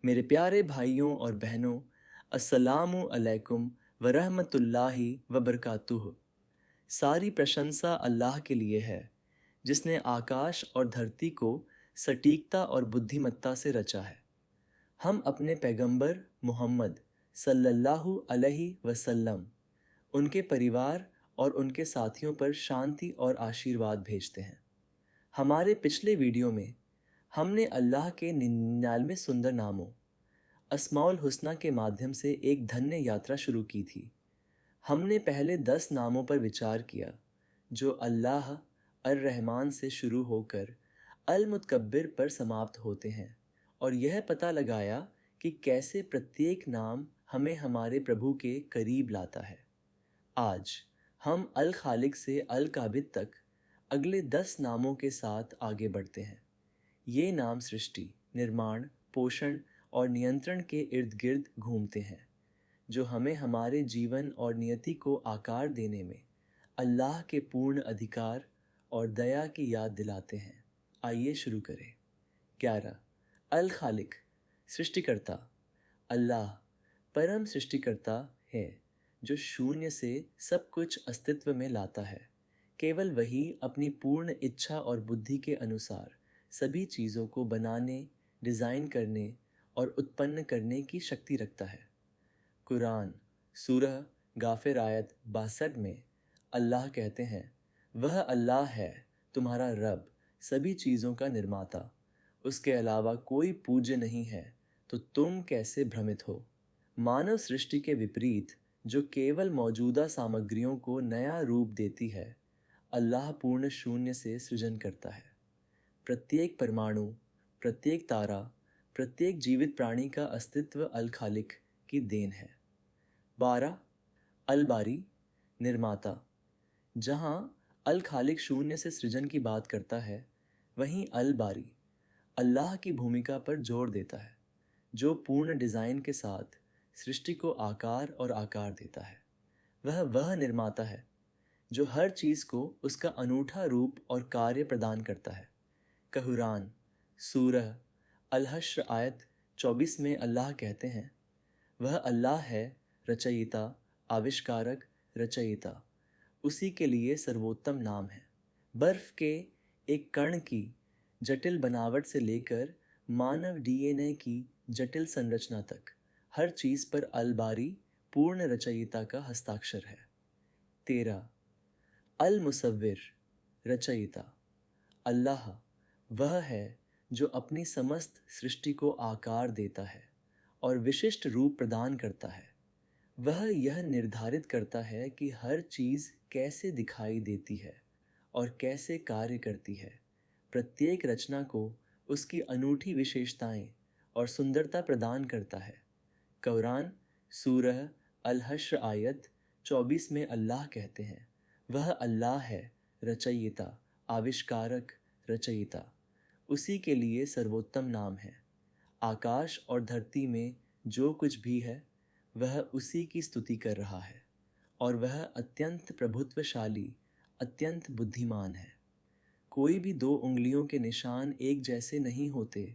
मेरे प्यारे भाइयों और बहनों, अस्सलामु अलैकुम वरहमतुल्लाहि वबरकातुहू। सारी प्रशंसा अल्लाह के लिए है, जिसने आकाश और धरती को सटीकता और बुद्धिमत्ता से रचा है। हम अपने पैगंबर मोहम्मद सल्लल्लाहु अलैहि वसल्लम, उनके परिवार और उनके साथियों पर शांति और आशीर्वाद भेजते हैं। हमारे पिछले वीडियो में हमने अल्लाह के 99 सुंदर नामों अस्माउल हुस्ना के माध्यम से एक धन्य यात्रा शुरू की थी। हमने पहले 10 नामों पर विचार किया, जो अल्लाह अर रहमान से शुरू होकर अल मुतकब्बिर पर समाप्त होते हैं, और यह पता लगाया कि कैसे प्रत्येक नाम हमें हमारे प्रभु के करीब लाता है। आज हम अल खालिक से अल काबिद तक अगले 10 नामों के साथ आगे बढ़ते हैं। ये नाम सृष्टि, निर्माण, पोषण और नियंत्रण के इर्द गिर्द घूमते हैं, जो हमें हमारे जीवन और नियति को आकार देने में अल्लाह के पूर्ण अधिकार और दया की याद दिलाते हैं। आइए शुरू करें। 11 अल खालिक, सृष्टिकर्ता। अल्लाह परम सृष्टिकर्ता है, जो शून्य से सब कुछ अस्तित्व में लाता है। केवल वही अपनी पूर्ण इच्छा और बुद्धि के अनुसार सभी चीज़ों को बनाने, डिज़ाइन करने और उत्पन्न करने की शक्ति रखता है। कुरान सूरह गाफिर आयत 62 में अल्लाह कहते हैं, वह अल्लाह है तुम्हारा रब, सभी चीज़ों का निर्माता, उसके अलावा कोई पूज्य नहीं है, तो तुम कैसे भ्रमित हो। मानव सृष्टि के विपरीत, जो केवल मौजूदा सामग्रियों को नया रूप देती है, अल्लाह पूर्ण शून्य से सृजन करता है। प्रत्येक परमाणु, प्रत्येक तारा, प्रत्येक जीवित प्राणी का अस्तित्व अल खालिक की देन है। 12 अल बारी, निर्माता। जहाँ अल खालिक शून्य से सृजन की बात करता है, वहीं अल बारी अल्लाह की भूमिका पर जोर देता है, जो पूर्ण डिज़ाइन के साथ सृष्टि को आकार और आकार देता है। वह निर्माता है जो हर चीज़ को उसका अनूठा रूप और कार्य प्रदान करता है। कुरान सूरह अल हश्र आयत 24 में अल्लाह कहते हैं, वह अल्लाह है रचयिता, आविष्कारक, रचयिता, उसी के लिए सर्वोत्तम नाम है। बर्फ़ के एक कण की जटिल बनावट से लेकर मानव डीएनए की जटिल संरचना तक, हर चीज़ पर अल बारी पूर्ण रचयिता का हस्ताक्षर है। 13 अल मुसव्विर, रचयिता। अल्लाह वह है जो अपनी समस्त सृष्टि को आकार देता है और विशिष्ट रूप प्रदान करता है। वह यह निर्धारित करता है कि हर चीज़ कैसे दिखाई देती है और कैसे कार्य करती है। प्रत्येक रचना को उसकी अनूठी विशेषताएं और सुंदरता प्रदान करता है। कुरान सूरह अल हश्र आयत 24 में अल्लाह कहते हैं, वह अल्लाह है रचयिता, आविष्कारक, रचयिता, उसी के लिए सर्वोत्तम नाम है। आकाश और धरती में जो कुछ भी है, वह उसी की स्तुति कर रहा है, और वह अत्यंत प्रभुत्वशाली, अत्यंत बुद्धिमान है। कोई भी दो उंगलियों के निशान एक जैसे नहीं होते,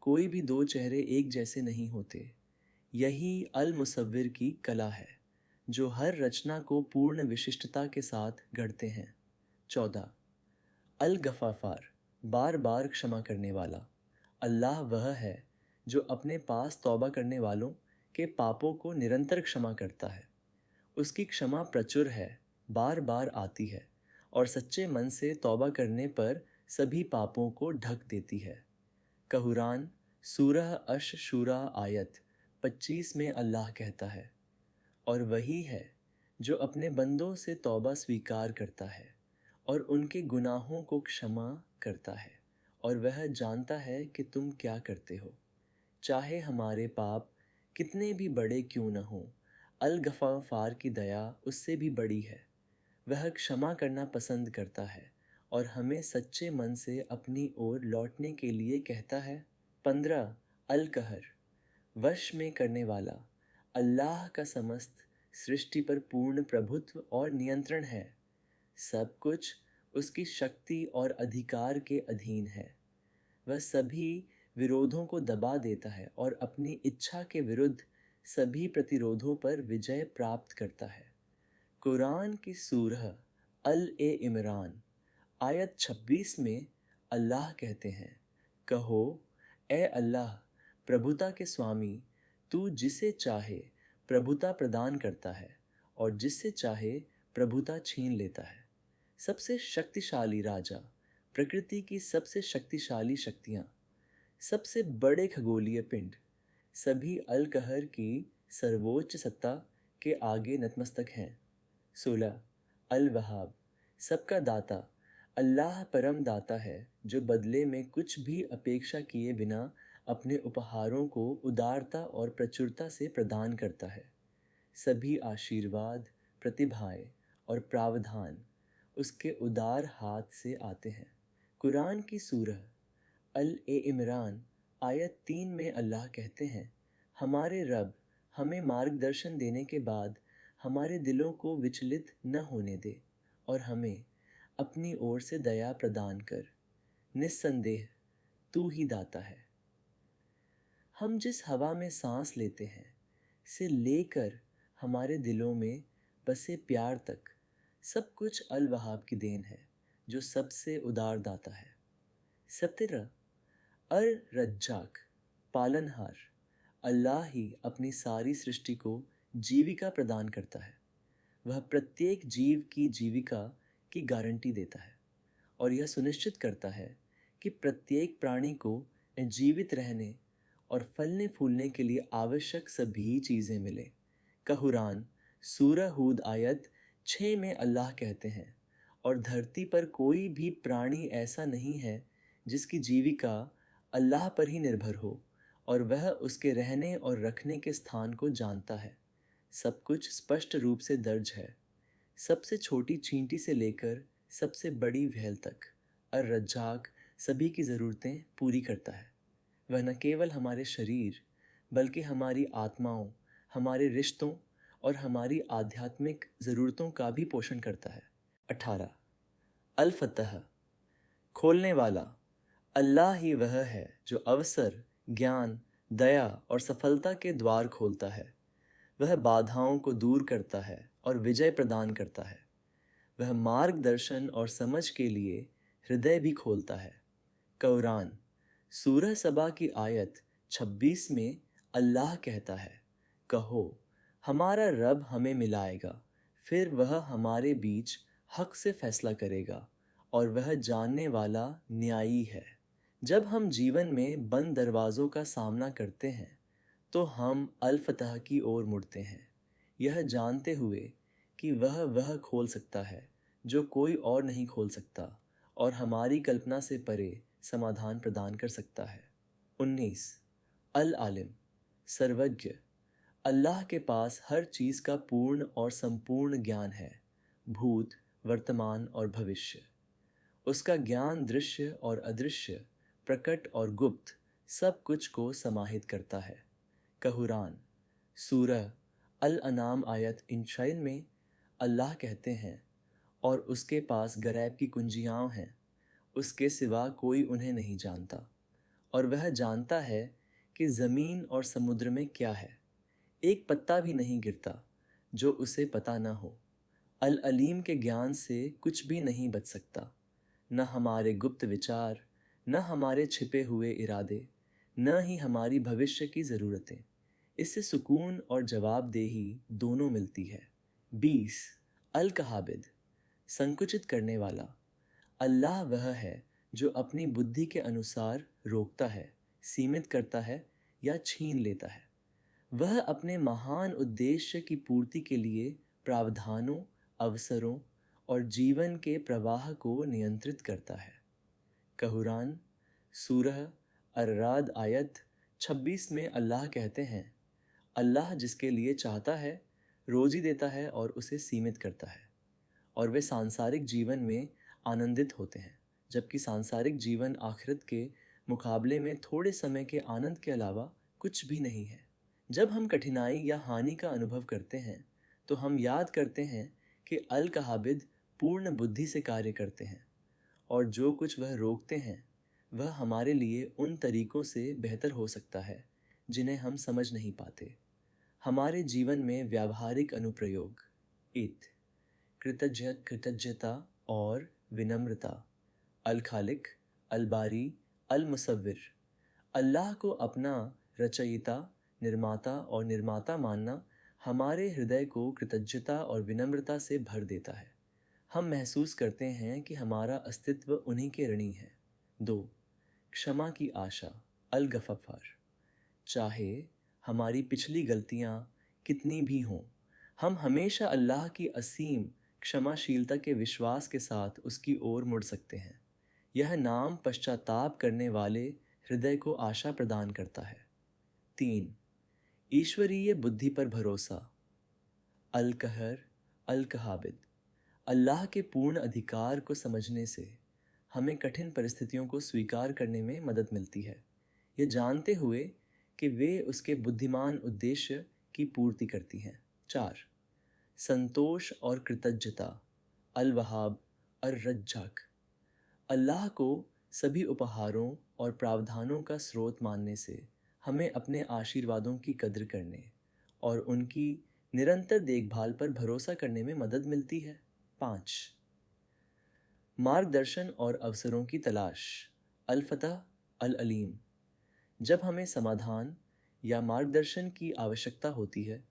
कोई भी दो चेहरे एक जैसे नहीं होते। यही अल मुसव्विर की कला है, जो हर रचना को पूर्ण विशिष्टता के साथ गढ़ते हैं। 14 अल गफ़ाफ़ार, बार बार क्षमा करने वाला। अल्लाह वह है जो अपने पास तौबा करने वालों के पापों को निरंतर क्षमा करता है। उसकी क्षमा प्रचुर है, बार बार आती है, और सच्चे मन से तौबा करने पर सभी पापों को ढक देती है। कुरान सूरह अश शूरा आयत 25 में अल्लाह कहता है, और वही है जो अपने बंदों से तौबा स्वीकार करता है और उनके गुनाहों को क्षमा करता है, और वह जानता है कि तुम क्या करते हो। चाहे हमारे पाप कितने भी बड़े क्यों न हों, अल गफ़ाफ़ार की दया उससे भी बड़ी है। वह क्षमा करना पसंद करता है और हमें सच्चे मन से अपनी ओर लौटने के लिए कहता है। 15 अल कहर, वश में करने वाला। अल्लाह का समस्त सृष्टि पर पूर्ण प्रभुत्व और नियंत्रण है। सब कुछ उसकी शक्ति और अधिकार के अधीन है। वह सभी विरोधों को दबा देता है और अपनी इच्छा के विरुद्ध सभी प्रतिरोधों पर विजय प्राप्त करता है। कुरान की सूरह अल ए इमरान आयत 26 में अल्लाह कहते हैं, कहो, ए अल्लाह, प्रभुता के स्वामी, तू जिसे चाहे प्रभुता प्रदान करता है और जिससे चाहे प्रभुता छीन लेता है। सबसे शक्तिशाली राजा, प्रकृति की सबसे शक्तिशाली शक्तियाँ, सबसे बड़े खगोलीय पिंड, सभी अल कहर की सर्वोच्च सत्ता के आगे नतमस्तक हैं। 16 अल वहाब, सबका दाता, अल्लाह परम दाता है जो बदले में कुछ भी अपेक्षा किए बिना अपने उपहारों को उदारता और प्रचुरता से प्रदान करता है। सभी आशीर्वाद, प्रतिभाएं और प्रावधान उसके उदार हाथ से आते हैं। कुरान की सूरह अल ए इमरान आयत 3 में अल्लाह कहते हैं, हमारे रब हमें मार्गदर्शन देने के बाद हमारे दिलों को विचलित न होने दे और हमें अपनी ओर से दया प्रदान कर। निस्संदेह तू ही दाता है। हम जिस हवा में सांस लेते हैं से लेकर हमारे दिलों में बसे प्यार तक, सब कुछ अल वहाब की देन है जो सबसे उदार दाता है। 17 अर रज्जाक, पालनहार, अल्लाह ही अपनी सारी सृष्टि को जीविका प्रदान करता है। वह प्रत्येक जीव की जीविका की गारंटी देता है और यह सुनिश्चित करता है कि प्रत्येक प्राणी को जीवित रहने और फलने फूलने के लिए आवश्यक सभी चीज़ें मिले। कुरान सूरह हूद आयत 6 में अल्लाह कहते हैं, और धरती पर कोई भी प्राणी ऐसा नहीं है जिसकी जीविका अल्लाह पर ही निर्भर हो और वह उसके रहने और रखने के स्थान को जानता है। सब कुछ स्पष्ट रूप से दर्ज है, सबसे छोटी चींटी से लेकर सबसे बड़ी व्हेल तक। और रज्जाक सभी की ज़रूरतें पूरी करता है। वह न केवल हमारे शरीर बल्कि हमारी आत्माओं, हमारे रिश्तों और हमारी आध्यात्मिक ज़रूरतों का भी पोषण करता है। 18 अल फतह, खोलने वाला, अल्लाह ही वह है जो अवसर, ज्ञान, दया और सफलता के द्वार खोलता है। वह बाधाओं को दूर करता है और विजय प्रदान करता है। वह मार्गदर्शन और समझ के लिए हृदय भी खोलता है। कुरान सूरह सबा की आयत 26 में अल्लाह कहता है, कहो, हमारा रब हमें मिलाएगा, फिर वह हमारे बीच हक से फैसला करेगा और वह जानने वाला न्यायी है। जब हम जीवन में बंद दरवाज़ों का सामना करते हैं तो हम अल फतह की ओर मुड़ते हैं, यह जानते हुए कि वह खोल सकता है जो कोई और नहीं खोल सकता और हमारी कल्पना से परे समाधान प्रदान कर सकता है। 19 अल आलिम, सर्वज्ञ, अल्लाह के पास हर चीज़ का पूर्ण और संपूर्ण ज्ञान है, भूत, वर्तमान और भविष्य। उसका ज्ञान दृश्य और अदृश्य, प्रकट और गुप्त सब कुछ को समाहित करता है। कुरान सूरह अल अनाम आयत 53 में अल्लाह कहते हैं, और उसके पास गैब की कुंजियाँ हैं, उसके सिवा कोई उन्हें नहीं जानता, और वह जानता है कि ज़मीन और समुद्र में क्या है। एक पत्ता भी नहीं गिरता जो उसे पता न हो। अल अलीम के ज्ञान से कुछ भी नहीं बच सकता, न हमारे गुप्त विचार, न हमारे छिपे हुए इरादे, न ही हमारी भविष्य की ज़रूरतें। इससे सुकून और जवाबदेही दोनों मिलती है। 20 अल कहाबिद, संकुचित करने वाला, अल्लाह वह है जो अपनी बुद्धि के अनुसार रोकता है, सीमित करता है या छीन लेता है। वह अपने महान उद्देश्य की पूर्ति के लिए प्रावधानों, अवसरों और जीवन के प्रवाह को नियंत्रित करता है। कुरान सूरह अर-राद आयत 26 में अल्लाह कहते हैं, अल्लाह जिसके लिए चाहता है रोज़ी देता है और उसे सीमित करता है, और वे सांसारिक जीवन में आनंदित होते हैं, जबकि सांसारिक जीवन आखिरत के मुकाबले में थोड़े समय के आनंद के अलावा कुछ भी नहीं है। जब हम कठिनाई या हानि का अनुभव करते हैं तो हम याद करते हैं कि अल कहाबिद पूर्ण बुद्धि से कार्य करते हैं, और जो कुछ वह रोकते हैं वह हमारे लिए उन तरीकों से बेहतर हो सकता है जिन्हें हम समझ नहीं पाते। हमारे जीवन में व्यावहारिक अनुप्रयोग। ईद, कृतज्ञता और विनम्रता। अल खालिक, अल बारी, अल मुसव्विर। अल्लाह को अपना रचयिता, निर्माता और निर्माता मानना हमारे हृदय को कृतज्ञता और विनम्रता से भर देता है। हम महसूस करते हैं कि हमारा अस्तित्व उन्हीं के ऋणी है। 2. क्षमा की आशा। अल गफ़्फ़ार। चाहे हमारी पिछली गलतियाँ कितनी भी हों, हम हमेशा अल्लाह की असीम क्षमाशीलता के विश्वास के साथ उसकी ओर मुड़ सकते हैं। यह नाम पश्चाताप करने वाले हृदय को आशा प्रदान करता है। 3. ईश्वरीय बुद्धि पर भरोसा। अल कहर, अल कहाबिद। अल्लाह के पूर्ण अधिकार को समझने से हमें कठिन परिस्थितियों को स्वीकार करने में मदद मिलती है, यह जानते हुए कि वे उसके बुद्धिमान उद्देश्य की पूर्ति करती हैं। 4. संतोष और कृतज्ञता। अल वहाब, अर रज्जाक। अल्लाह को सभी उपहारों और प्रावधानों का स्रोत मानने से हमें अपने आशीर्वादों की कद्र करने और उनकी निरंतर देखभाल पर भरोसा करने में मदद मिलती है। 5. मार्गदर्शन और अवसरों की तलाश। अल फतह, अल अलीम। जब हमें समाधान या मार्गदर्शन की आवश्यकता होती है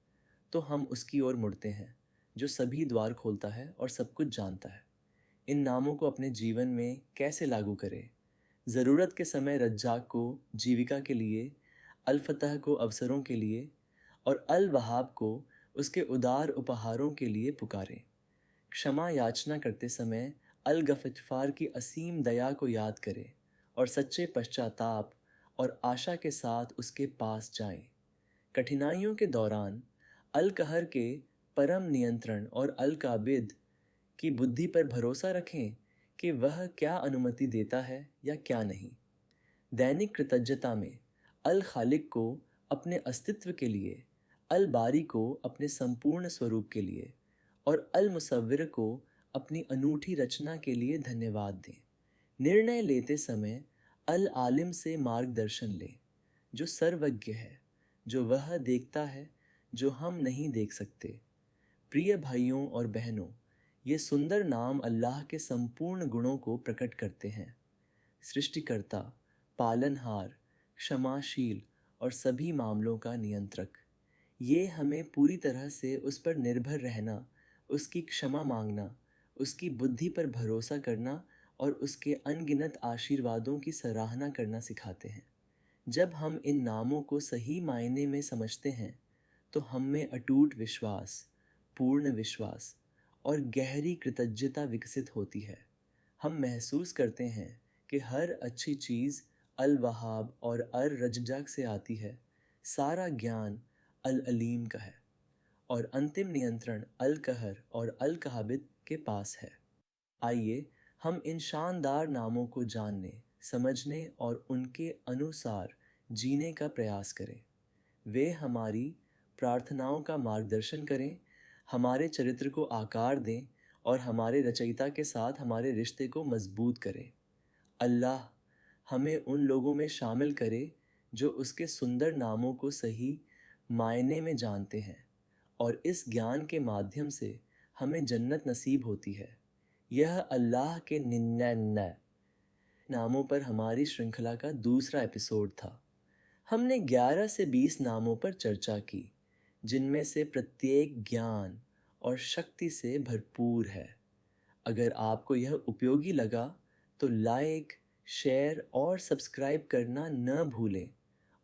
तो हम उसकी ओर मुड़ते हैं, जो सभी द्वार खोलता है और सब कुछ जानता है। इन नामों को अपने जीवन में कैसे लागू करें? ज़रूरत के समय रज्जाक को जीविका के लिए, अल फतह को अवसरों के लिए और अल वहाब को उसके उदार उपहारों के लिए पुकारें। क्षमा याचना करते समय अल गफ़्फ़ार की असीम दया को याद करें और सच्चे पश्चाताप और आशा के साथ उसके पास जाएं। कठिनाइयों के दौरान अल कहर के परम नियंत्रण और अल काबिद की बुद्धि पर भरोसा रखें कि वह क्या अनुमति देता है या क्या नहीं। दैनिक कृतज्ञता में अल खालिक को अपने अस्तित्व के लिए, अल बारी को अपने संपूर्ण स्वरूप के लिए और अल मुसव्विर को अपनी अनूठी रचना के लिए धन्यवाद दें। निर्णय लेते समय अल आलिम से मार्गदर्शन लें, जो सर्वज्ञ है, जो वह देखता है जो हम नहीं देख सकते। प्रिय भाइयों और बहनों, ये सुंदर नाम अल्लाह के संपूर्ण गुणों को प्रकट करते हैं। सृष्टिकर्ता, पालनहार, क्षमाशील और सभी मामलों का नियंत्रक। ये हमें पूरी तरह से उस पर निर्भर रहना, उसकी क्षमा मांगना, उसकी बुद्धि पर भरोसा करना और उसके अनगिनत आशीर्वादों की सराहना करना सिखाते हैं। जब हम इन नामों को सही मायने में समझते हैं तो हम में अटूट विश्वास, पूर्ण विश्वास और गहरी कृतज्ञता विकसित होती है। हम महसूस करते हैं कि हर अच्छी चीज़ अल वहाब और अर रज्जाक से आती है। सारा ज्ञान अल अलीम का है और अंतिम नियंत्रण अल कहर और अल कहाबिद के पास है। आइए हम इन शानदार नामों को जानने, समझने और उनके अनुसार जीने का प्रयास करें। वे हमारी प्रार्थनाओं का मार्गदर्शन करें, हमारे चरित्र को आकार दें और हमारे रचयिता के साथ हमारे रिश्ते को मजबूत करें। अल्लाह हमें उन लोगों में शामिल करे जो उसके सुंदर नामों को सही मायने में जानते हैं और इस ज्ञान के माध्यम से हमें जन्नत नसीब होती है। यह अल्लाह के 99 नामों पर हमारी श्रृंखला का दूसरा एपिसोड था। हमने 11 से 20 नामों पर चर्चा की, जिनमें से प्रत्येक ज्ञान और शक्ति से भरपूर है। अगर आपको यह उपयोगी लगा तो लाइक, शेयर और सब्सक्राइब करना न भूलें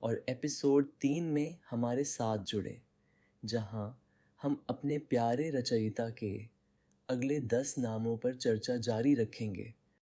और एपिसोड 3 में हमारे साथ जुड़ें, जहां हम अपने प्यारे रचयिता के अगले 10 नामों पर चर्चा जारी रखेंगे।